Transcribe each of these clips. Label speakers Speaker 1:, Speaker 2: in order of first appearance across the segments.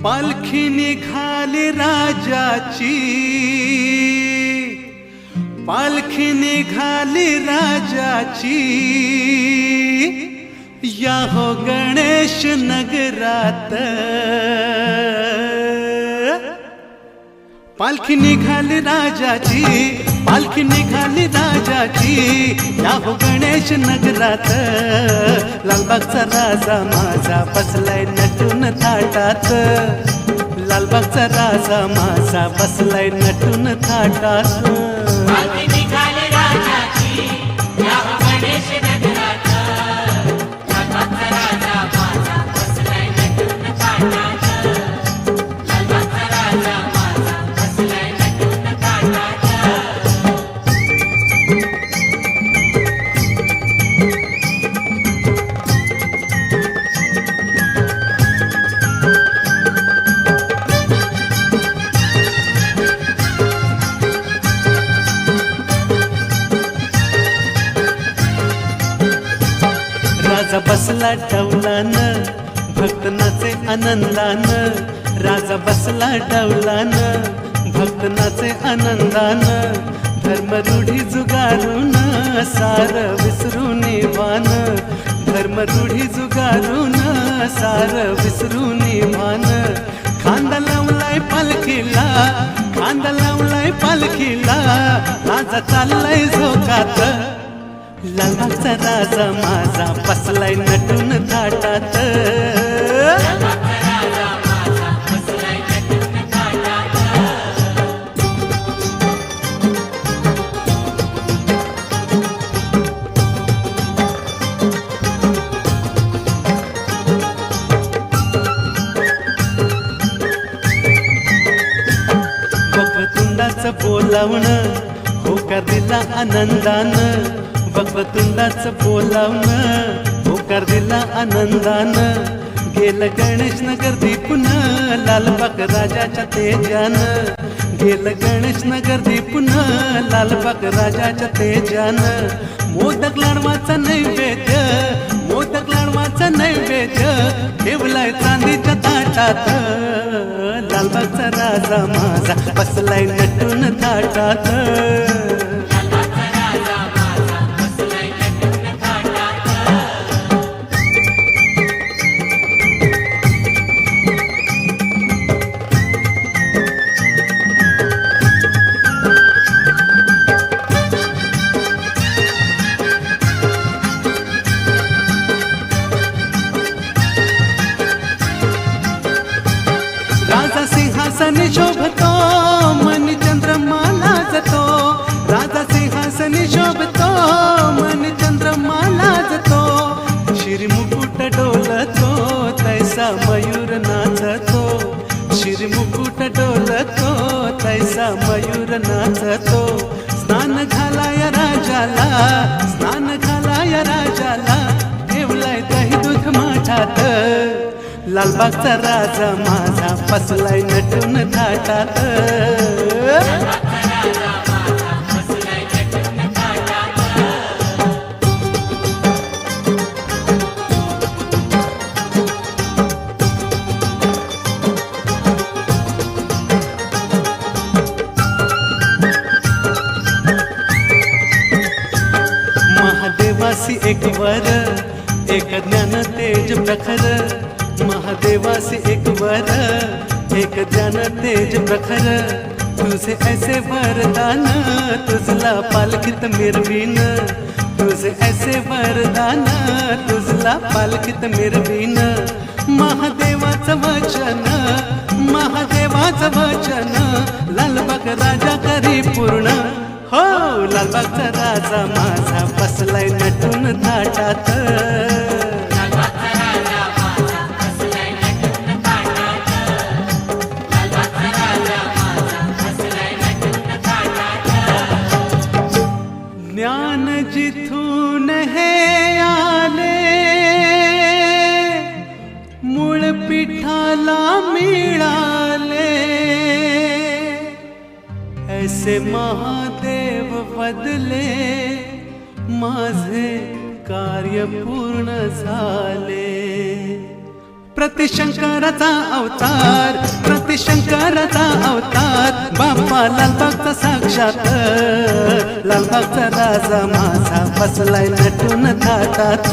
Speaker 1: पालखी निघाली राजाची, पालखी निघाली राजाची, या हो गणेश नगरात। पालखी निघाली राजाची, पालखी निघाली राजाची, या हो गणेश नगरात। लालबागचा राजा माझा बसलाय नटून थाटात, लालबागचा राजा माझा बसलाय नटून थाटात।
Speaker 2: पालखी निघाली राजाची, या हो गणेश नगरात। लालबागचा राजा माझा बसलाय नटून थाटात, लालबागचा राजा माझा बसलाय नटून थाटात।
Speaker 1: राजा बसला डौलान, भक्त नाचे आनंदान। राजा बसला डौलान, भक्त नाचे आनंदान। धर्म रूढी जुगारून सार विसरून वान, धर्म रूढी जुगारून सार विसरून वान। खांदा लावलाय पालखीला, खांदा लावलाय पालखीला, राजा चाललाय झोकात। लालबागचा राजा माझा बसलाय नटून थाटात,
Speaker 2: लालबागचा राजा माझा बसलाय नटून थाटात।
Speaker 1: वक्रतुंडाचं बोलावणं होकार दिला आनंदान, वक्रतुंडाचं बोलावणं होकार दिला आनंदान। गेलं गणेश नगर दीपून लालबाग राजाच्या तेजानं, गेलं गणेश नगर दीपून लालबाग राजाच्या तेजानं। मोदक लाडवाचा नैवेद्य, मोदक लाडवाचा नैवेद्य, ठेवलाय चांदीच्या ताटात। लालबागचा राजा माझा बसलाय नटून थाटात,
Speaker 2: लालबागचा राजा माझा बसलाय नटून थाटात।
Speaker 1: राजा सिंहासन शोभतो, मन चंद्रमा लाजतो। राजा सिंहासन शोभतो, मन चंद्रमा लाजतो। शिरमुकुट डोलतो, तैसा मयूर नाचतो। शिरमुकुट डोलतो, तैसा मयूर नाचतो। स्नान घालाय राजाला, स्नान घालाय राजाला, ठेवलाय दही दूध माठात। लालबागचा राजा माझा बसलाय नटून थाटात,
Speaker 2: लालबागचा राजा माझा बसलाय नटून थाटात।
Speaker 1: महादेवासी एक वर, एक ज्ञान तेज प्रखर। महादेवासी एक वर, एक ज्ञान तेज प्रखर। तुझे ऐसे वरदान, तुझला पालखीत मिरवीन। तुझे ऐसे वरदान, तुझला पालखीत मिरवीन। महादेवाचं वचन, महादेवाचं वचन, लालबाग राजा करी पूर्ण। हो लालबागचा राजा माझा बसलाय नटून थाटात,
Speaker 2: लालबागचा राजा माझा बसलाय नटून थाटात, लालबागचा राजा माझा बसलाय नटून थाटात।
Speaker 1: ज्ञान जिथून हे आले, मूळ पिठाला मिळाले। ऐसे महादेव बदले, माझे कार्य पूर्ण झाले। प्रतिशंकराचा अवतार, प्रतिशंकराचा अवतार, बाप्पा लालबागचा साक्षात. लालबागचा राजा माझा बसलाय नटून थाटात.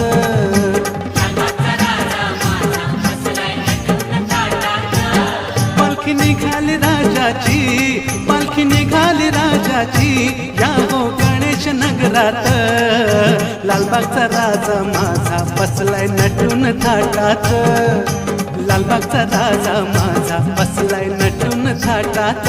Speaker 1: पालखी निघाली राजाची, पालखी निघाली राजाची, या हो गणेश नगरात. लालबागचा राजा माझा बसलाय नटून थाटात. लालबागचा राजा माझा बसलाय नटून थाटात.